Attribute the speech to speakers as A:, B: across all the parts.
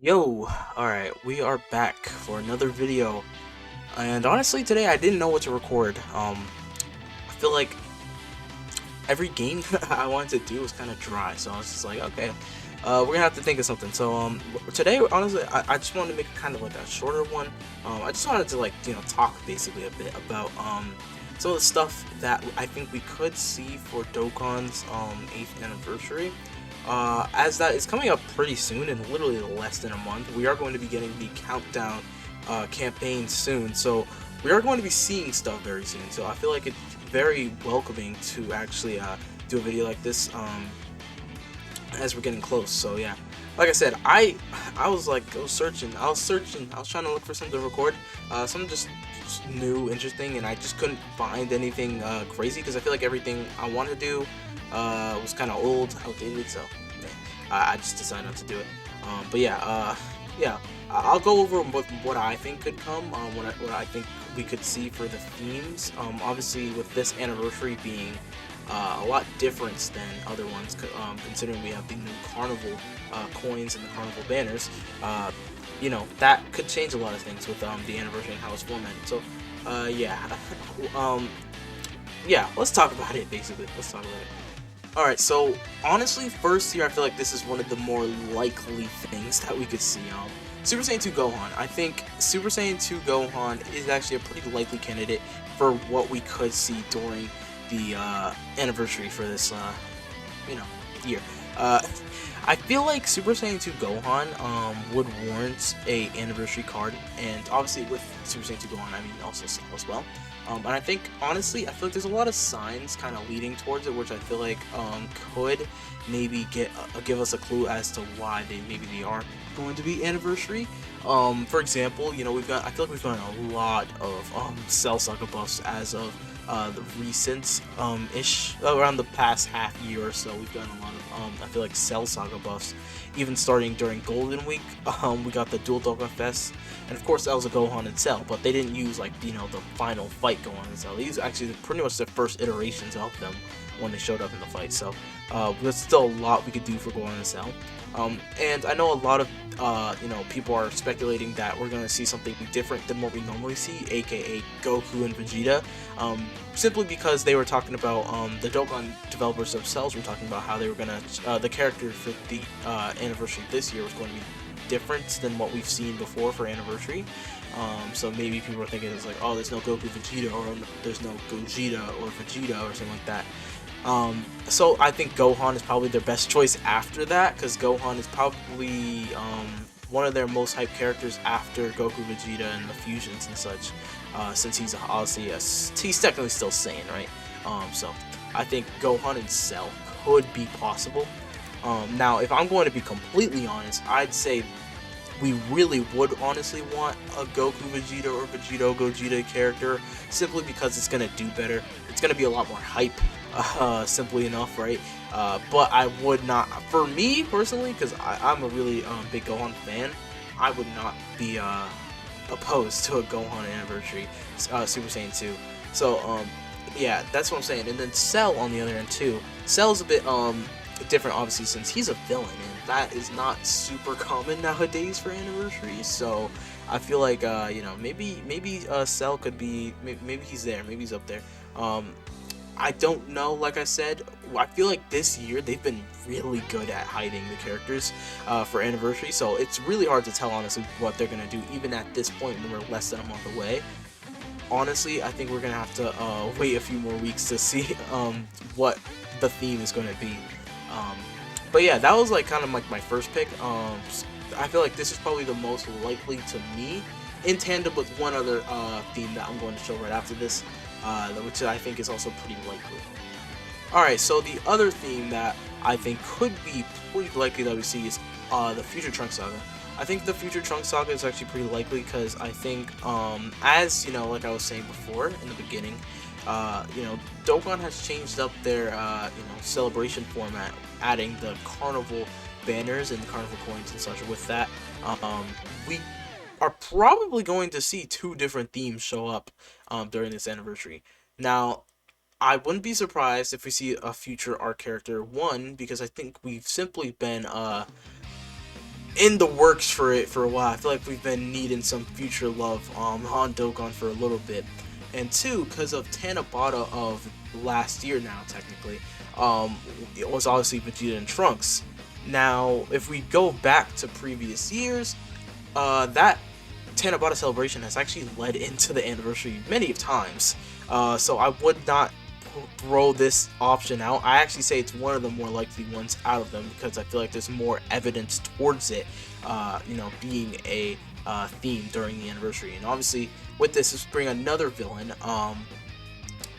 A: Yo, alright, we are back for another video, and honestly today I didn't know what to record. I feel like every game I wanted to do was kind of dry, so I was just like, okay, we're gonna have to think of something. So, today, honestly, I just wanted to make kind of like a shorter one. I just wanted to like, talk basically a bit about, some of the stuff that I think we could see for Dokkan's, 8th anniversary. As that is coming up pretty soon, in literally less than a month, we are going to be getting the countdown campaign soon. So we are going to be seeing stuff very soon. So I feel like it's very welcoming to actually do a video like this as we're getting close. So yeah, like I said, I was like I was searching, I was trying to look for something to record, something just new, interesting, and I just couldn't find anything crazy because I feel like everything I wanted to do was kind of old, outdated. So yeah, I just decided not to do it. But yeah, yeah, I'll go over what I think could come, what I think we could see for the themes. Obviously, with this anniversary being a lot different than other ones, considering we have the new carnival coins and the carnival banners. That could change a lot of things with the anniversary and how it's formatted. So, yeah, um, yeah, let's talk about it. Basically, let's talk about it. All right, so honestly, first here, I feel like this is one of the more likely things that we could see. Super Saiyan 2 Gohan. I think Super Saiyan 2 Gohan is actually a pretty likely candidate for what we could see during the anniversary for this, you know, year. Uh, I feel like Super Saiyan 2 Gohan would warrant a anniversary card, and obviously with Super Saiyan 2 Gohan, I mean also Cell as well. And I think honestly, I feel like there's a lot of signs kind of leading towards it, which I feel like could maybe give us a clue as to why they are going to be anniversary. For example, I feel like we've gotten a lot of Cell Saga buffs as of the recent ish around the past half year or so. We've gotten a lot of I feel like Cell Saga buffs, even starting during Golden Week. We got the Dual Dokkan Fest, and of course that was a Gohan and Cell, but they didn't use like the final fight Gohan and Cell. These actually pretty much the first iterations of them when they showed up in the fight. So there's still a lot we could do for Gohan and Cell. And I know a lot of people are speculating that we're gonna see something different than what we normally see, aka Goku and Vegeta. Simply because they were talking about the Dokkan developers themselves were talking about how they were gonna the character for the anniversary this year was going to be different than what we've seen before for anniversary. So maybe people are thinking it's like, oh, there's no Goku Vegeta, or there's no Gogeta or Vegeta or something like that. So I think Gohan is probably their best choice after that, because Gohan is probably one of their most hyped characters after Goku, Vegeta, and the fusions and such. Since he's obviously he's technically still Saiyan, right? So I think Gohan and Cell could be possible. Now, if I'm going to be completely honest, I'd say we really would honestly want a Goku Vegeta or Vegito Gogeta character, simply because it's gonna do better. It's gonna be a lot more hype, simply enough, right? But I would not, for me personally, because I'm a really big Gohan fan, I would not be opposed to a Gohan anniversary Super Saiyan 2. So yeah, that's what I'm saying. And then Cell on the other end too. Cell's a bit different, obviously, since he's a villain, and that is not super common nowadays for anniversaries. So I feel like maybe Cell could be, maybe he's there, maybe he's up there. I don't know. Like I said, I feel like this year they've been really good at hiding the characters for anniversary, so it's really hard to tell honestly what they're gonna do, even at this point when we're less than a month away. Honestly, I think we're gonna have to wait a few more weeks to see what the theme is gonna be. Um, but yeah, that was like kind of like my first pick. I feel like this is probably the most likely to me, in tandem with one other theme that I'm going to show right after this, which I think is also pretty likely. Alright, so the other theme that I think could be pretty likely that we see is the Future Trunks Saga. I think the Future Trunks Saga is actually pretty likely because I think, as like I was saying before in the beginning, Dokkan has changed up their celebration format, adding the carnival banners and the carnival coins and such. With that, we are probably going to see two different themes show up during this anniversary. Now, I wouldn't be surprised if we see a future art character. One, because I think we've simply been in the works for it for a while. I feel like we've been needing some future love on Dokkan for a little bit. And two, because of Tanabata of last year now, technically, it was obviously Vegeta and Trunks. Now, if we go back to previous years, that Tanabata celebration has actually led into the anniversary many times. So I would not throw this option out. I actually say it's one of the more likely ones out of them because I feel like there's more evidence towards it, being a theme during the anniversary. And obviously, with this, is bring another villain,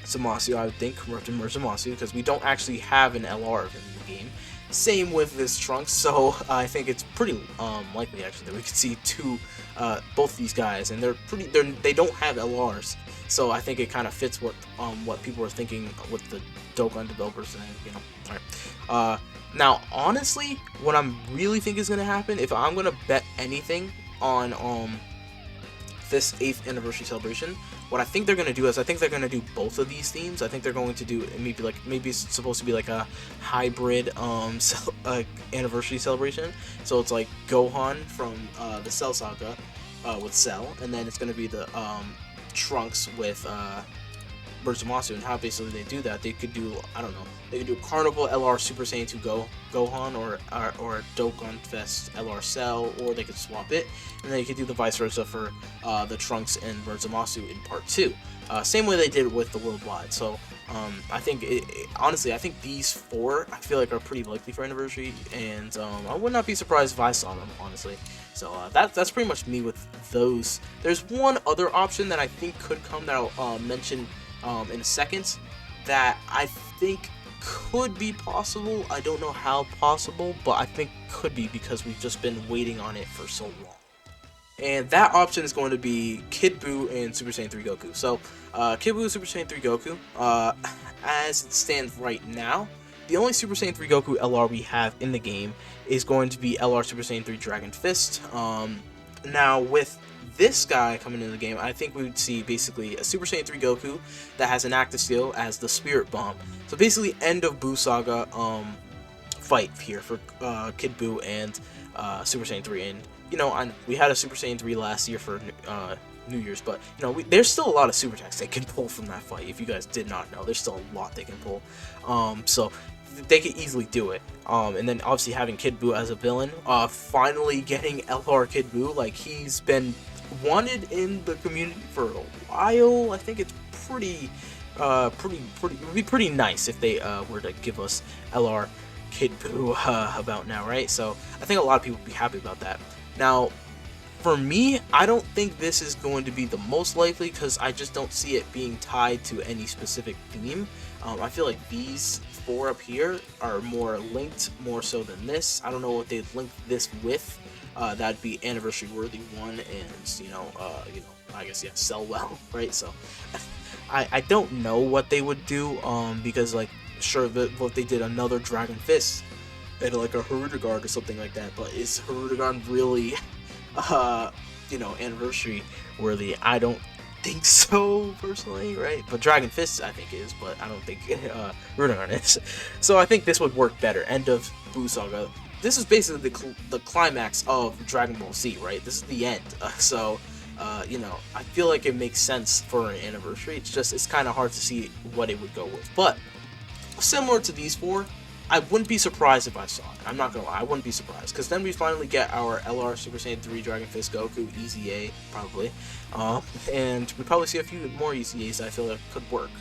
A: Zamasu, I would think, Corrupted Zamasu, because we don't actually have an LR in the game. Same with this Trunks, so I think it's pretty likely actually that we could see both ththese guys, and they don't have LRs, so I think it kind of fits what people are thinking with the Dokkan developers, and alright. Now, honestly, what I'm really think is gonna happen, if I'm gonna bet anything on this 8th anniversary celebration, what I think they're gonna do is I think they're gonna do both of these themes. I think they're going to do maybe it's supposed to be like a hybrid anniversary celebration. So it's like Gohan from the Cell Saga with Cell, and then it's gonna be the Trunks with Zamasu. And how basically they do that, they could do, I don't know, they could do Carnival LR Super Saiyan 2 Gohan or Dokkan Fest LR Cell, or they could swap it, and then you could do the vice versa for the Trunks and Zamasu in part 2. Same way they did with the Worldwide. So I think honestly, I think these 4 I feel like are pretty likely for anniversary, and I would not be surprised if I saw them, honestly. So that's pretty much me with those. There's one other option that I think could come that I'll mention in a second, that I think could be possible. I don't know how possible, but I think could be because we've just been waiting on it for so long. And that option is going to be Kid Buu and Super Saiyan 3 Goku. So, Kid Buu, Super Saiyan 3 Goku, as it stands right now, the only Super Saiyan 3 Goku LR we have in the game is going to be LR Super Saiyan 3 Dragon Fist. Now, with this guy coming into the game, I think we would see basically a Super Saiyan 3 Goku that has an active skill as the Spirit Bomb. So basically, end of Buu Saga fight here for Kid Buu and Super Saiyan 3. And we had a Super Saiyan 3 last year for New Year's, but there's still a lot of super attacks they can pull from that fight. If you guys did not know, there's still a lot they can pull. So they could easily do it. And then obviously having Kid Buu as a villain, finally getting LR Kid Buu, like he's been wanted in the community for a while. I think it's pretty it would be pretty nice if they were to give us LR Kid Buu about now, right? So I think a lot of people would be happy about that. Now, for me, I don't think this is going to be the most likely because I just don't see it being tied to any specific theme. I feel like these 4 up here are more linked more so than this. I don't know what they'd link this with. That'd be anniversary worthy 1, and I guess sell well, right? So I don't know what they would do, because like sure what they did another Dragon Fist and like a Hirudegarn or something like that, but is Hirudegarn really anniversary worthy? I don't think so personally, right? But Dragon Fist I think is, but I don't think Hirudegarn is. So I think this would work better. End of Buu Saga. This is basically the climax of Dragon Ball Z, right? This is the end. I feel like it makes sense for an anniversary. It's kind of hard to see what it would go with. But similar to these 4, I wouldn't be surprised if I saw it. I'm not gonna lie, I wouldn't be surprised. Because then we finally get our LR Super Saiyan 3 Dragon Fist Goku, Easy A, probably. And we probably see a few more Easy A's that I feel like could work.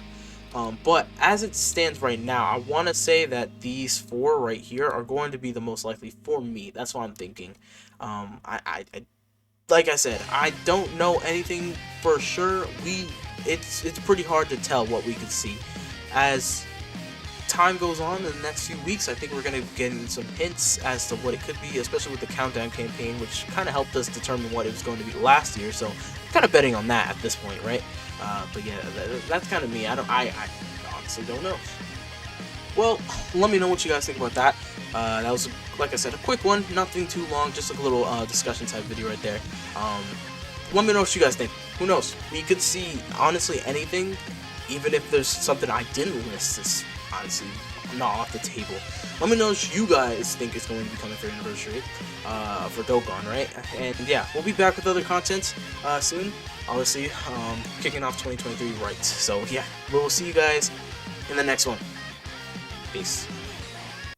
A: But as it stands right now, I want to say that these 4 right here are going to be the most likely for me. That's what I'm thinking. Like I said, I don't know anything for sure. It's pretty hard to tell what we could see. As time goes on in the next few weeks, I think we're going to get some hints as to what it could be, especially with the countdown campaign, which kind of helped us determine what it was going to be last year. So I'm kind of betting on that at this point, right? But yeah, that's kind of me. I honestly don't know. Well, let me know what you guys think about that. That was, like I said, a quick one, nothing too long, just a little discussion type video right there. Let me know what you guys think. Who knows? We could see, honestly, anything, even if there's something I didn't list this honestly not off the table. Let me know what you guys think is going to be coming for your anniversary for Dokkan, right? And yeah, we'll be back with other content soon. Obviously, kicking off 2023 right. So yeah, we'll see you guys in the next one. Peace.